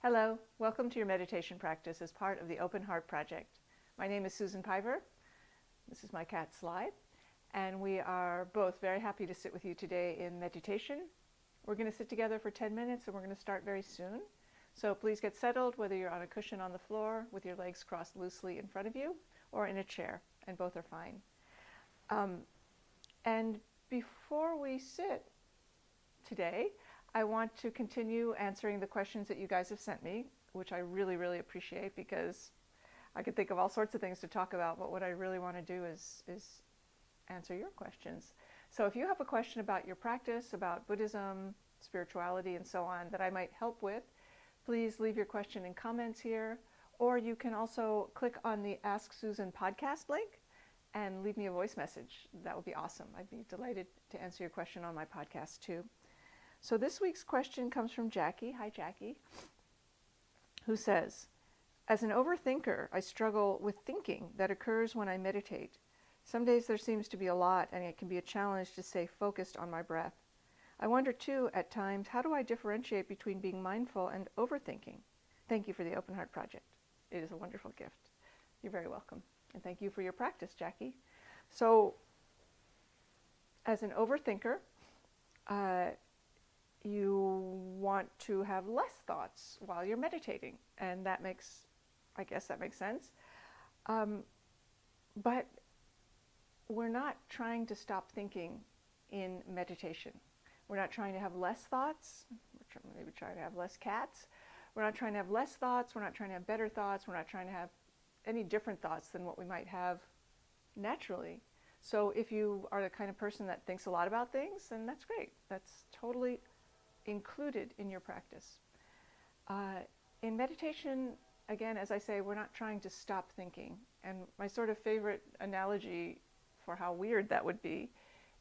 Hello, welcome to your meditation practice as part of the Open Heart Project. My name is Susan Piver. This is my cat Sly, and we are both very happy to sit with you today in meditation. We're going to sit together for 10 minutes and we're going to start very soon. So please get settled, whether you're on a cushion on the floor with your legs crossed loosely in front of you or in a chair, and both are fine. And before we sit today, I want to continue answering the questions that you guys have sent me, which I really, really appreciate, because I could think of all sorts of things to talk about, but what I really want to do is answer your questions. So if you have a question about your practice, about Buddhism, spirituality, and so on that I might help with, please leave your question in comments here, or you can also click on the Ask Susan podcast link and leave me a voice message. That would be awesome. I'd be delighted to answer your question on my podcast too. So this week's question comes from Jackie. Hi, Jackie, who says, as an overthinker, I struggle with thinking that occurs when I meditate. Some days there seems to be a lot, and it can be a challenge to stay focused on my breath. I wonder too, at times, how do I differentiate between being mindful and overthinking? Thank you for the Open Heart Project. It is a wonderful gift. You're very welcome. And thank you for your practice, Jackie. So, as an overthinker, you want to have less thoughts while you're meditating, and I guess that makes sense. But we're not trying to stop thinking in meditation. We're not trying to have less thoughts. We're maybe trying to have less cats. We're not trying to have less thoughts. We're not trying to have better thoughts. We're not trying to have any different thoughts than what we might have naturally. So if you are the kind of person that thinks a lot about things, then that's great. That's totally included in your practice. In meditation, again, as I say, we're not trying to stop thinking. And my sort of favorite analogy for how weird that would be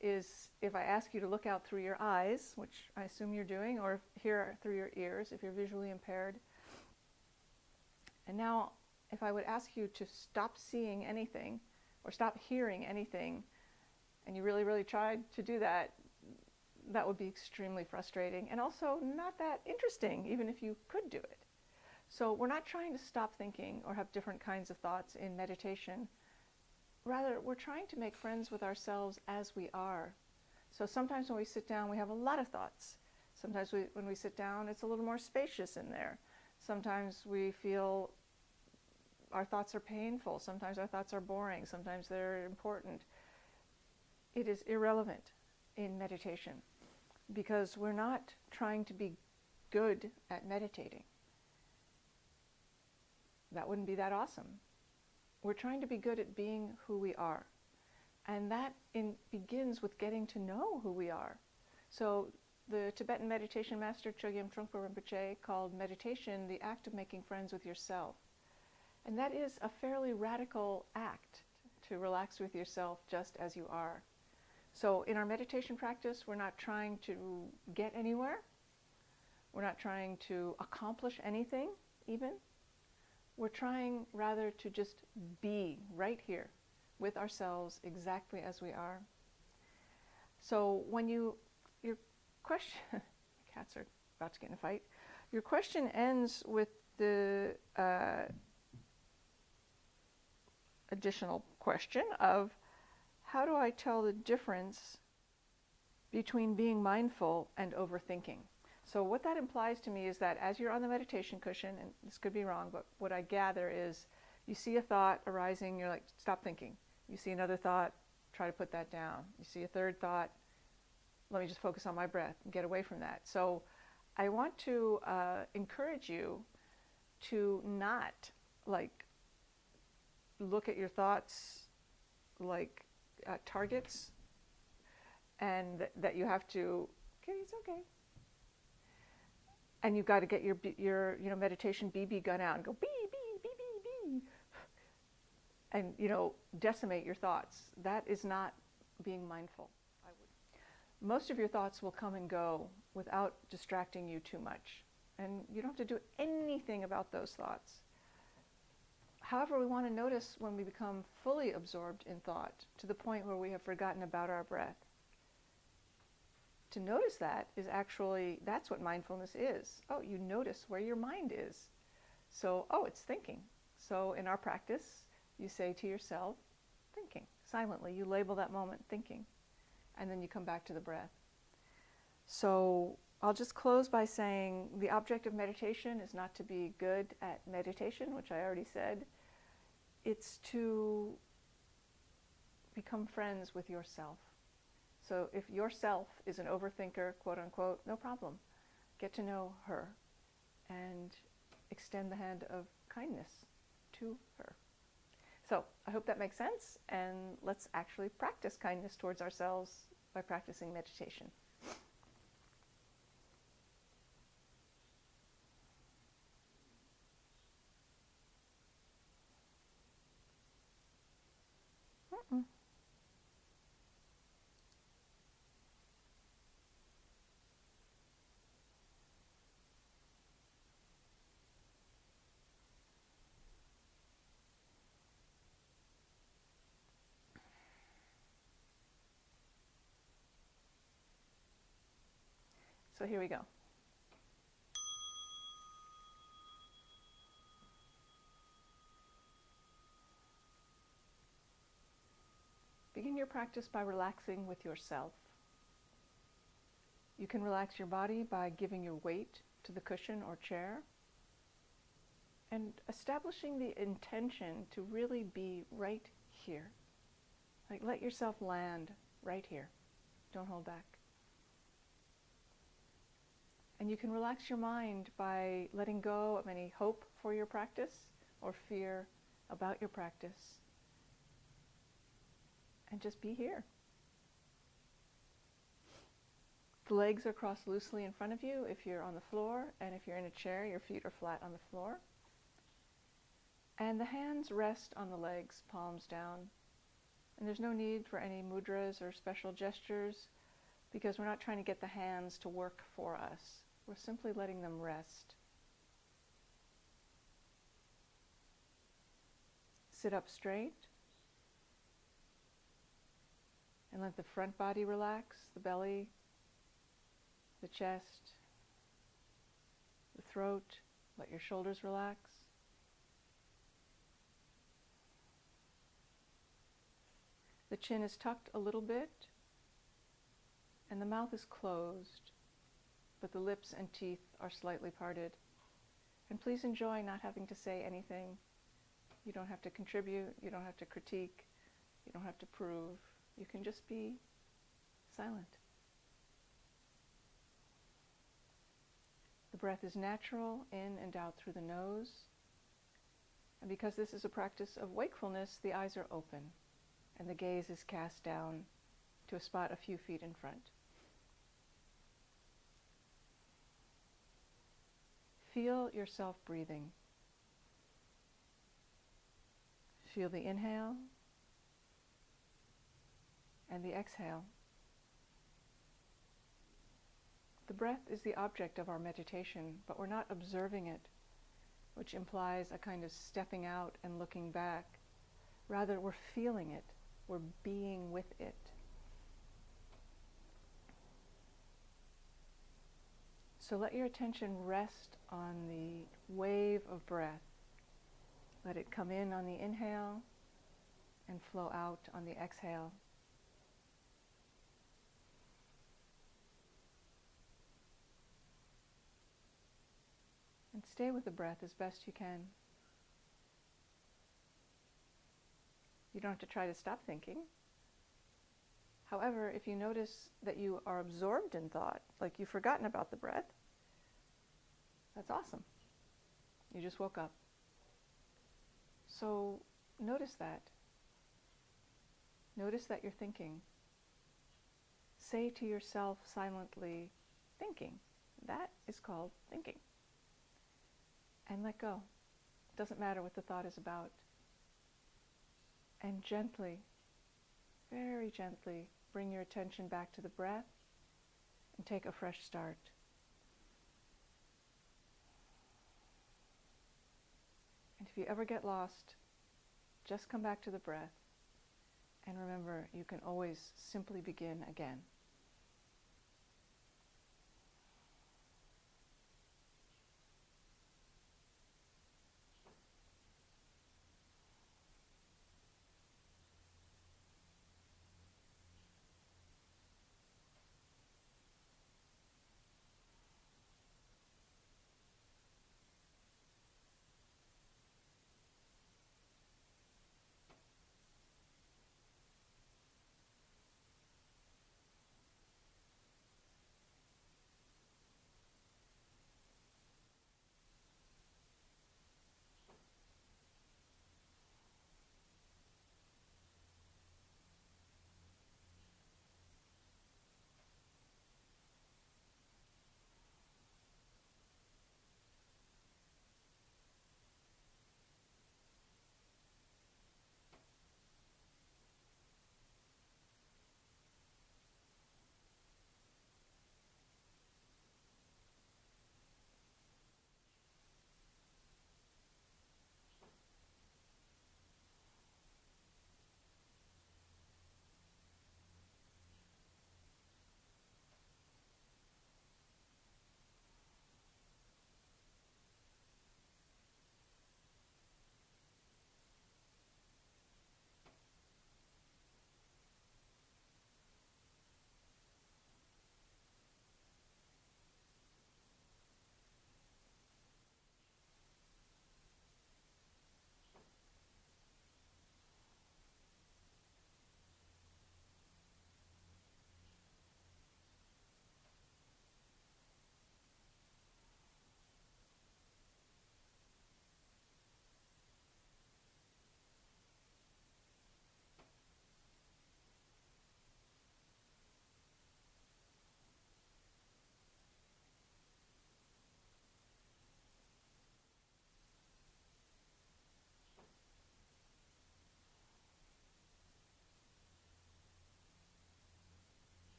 is if I ask you to look out through your eyes, which I assume you're doing, or hear through your ears if you're visually impaired. And now, if I would ask you to stop seeing anything or stop hearing anything, and you really, really tried to do that, that would be extremely frustrating and also not that interesting, even if you could do it. So we're not trying to stop thinking or have different kinds of thoughts in meditation. Rather, we're trying to make friends with ourselves as we are. So sometimes when we sit down, we have a lot of thoughts. Sometimes when we sit down, it's a little more spacious in there. Sometimes we feel our thoughts are painful. Sometimes our thoughts are boring. Sometimes they're important. It is irrelevant in meditation, because we're not trying to be good at meditating. That wouldn't be that awesome. We're trying to be good at being who we are. And that begins with getting to know who we are. So the Tibetan meditation master Chogyam Trungpa Rinpoche called meditation the act of making friends with yourself. And that is a fairly radical act, to relax with yourself just as you are. So in our meditation practice, we're not trying to get anywhere. We're not trying to accomplish anything, even. We're trying rather to just be right here with ourselves exactly as we are. So when your question, cats are about to get in a fight. Your question ends with the additional question of, how do I tell the difference between being mindful and overthinking? So what that implies to me is that as you're on the meditation cushion, and this could be wrong, but what I gather is you see a thought arising, you're like, stop thinking. You see another thought, try to put that down. You see a third thought, let me just focus on my breath and get away from that. So I want to encourage you to not look at your thoughts like targets, and that you have to, okay, it's okay. And you've got to get your meditation BB gun out and go bee, bee, bee, bee, bee. And, decimate your thoughts. That is not being mindful. Most of your thoughts will come and go without distracting you too much. And you don't have to do anything about those thoughts. However, we want to notice when we become fully absorbed in thought, to the point where we have forgotten about our breath. to notice that is actually, that's what mindfulness is. Oh, you notice where your mind is. So, oh, it's thinking. So in our practice, you say to yourself, thinking. Silently, you label that moment thinking. And then you come back to the breath. So I'll just close by saying the object of meditation is not to be good at meditation, which I already said. It's to become friends with yourself. So if yourself is an overthinker, quote unquote, no problem. Get to know her and extend the hand of kindness to her. So I hope that makes sense, and let's actually practice kindness towards ourselves by practicing meditation. Mm-mm. So here we go. Begin your practice by relaxing with yourself. You can relax your body by giving your weight to the cushion or chair and establishing the intention to really be right here. Like, let yourself land right here. Don't hold back. And you can relax your mind by letting go of any hope for your practice or fear about your practice. And just be here. The legs are crossed loosely in front of you if you're on the floor, and if you're in a chair, your feet are flat on the floor. And the hands rest on the legs, palms down. And there's no need for any mudras or special gestures, because we're not trying to get the hands to work for us. We're simply letting them rest. Sit up straight. And let the front body relax, the belly, the chest, the throat. Let your shoulders relax. The chin is tucked a little bit, and the mouth is closed, but the lips and teeth are slightly parted. And please enjoy not having to say anything. You don't have to contribute, you don't have to critique, you don't have to prove. You can just be silent. The breath is natural, in and out through the nose. And because this is a practice of wakefulness, the eyes are open, and the gaze is cast down to a spot a few feet in front. Feel yourself breathing. Feel the inhale and the exhale. The breath is the object of our meditation, but we're not observing it, which implies a kind of stepping out and looking back. Rather, we're feeling it. We're being with it. So let your attention rest on the wave of breath. Let it come in on the inhale and flow out on the exhale. And stay with the breath as best you can. You don't have to try to stop thinking. However, if you notice that you are absorbed in thought, like you've forgotten about the breath, that's awesome. You just woke up. So notice that. Notice that you're thinking. Say to yourself silently, thinking. That is called thinking. And let go. It doesn't matter what the thought is about. And gently, very gently, bring your attention back to the breath and take a fresh start. And if you ever get lost, just come back to the breath. And remember, you can always simply begin again.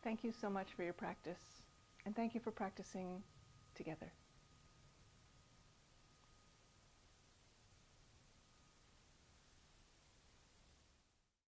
Thank you so much for your practice, and thank you for practicing together.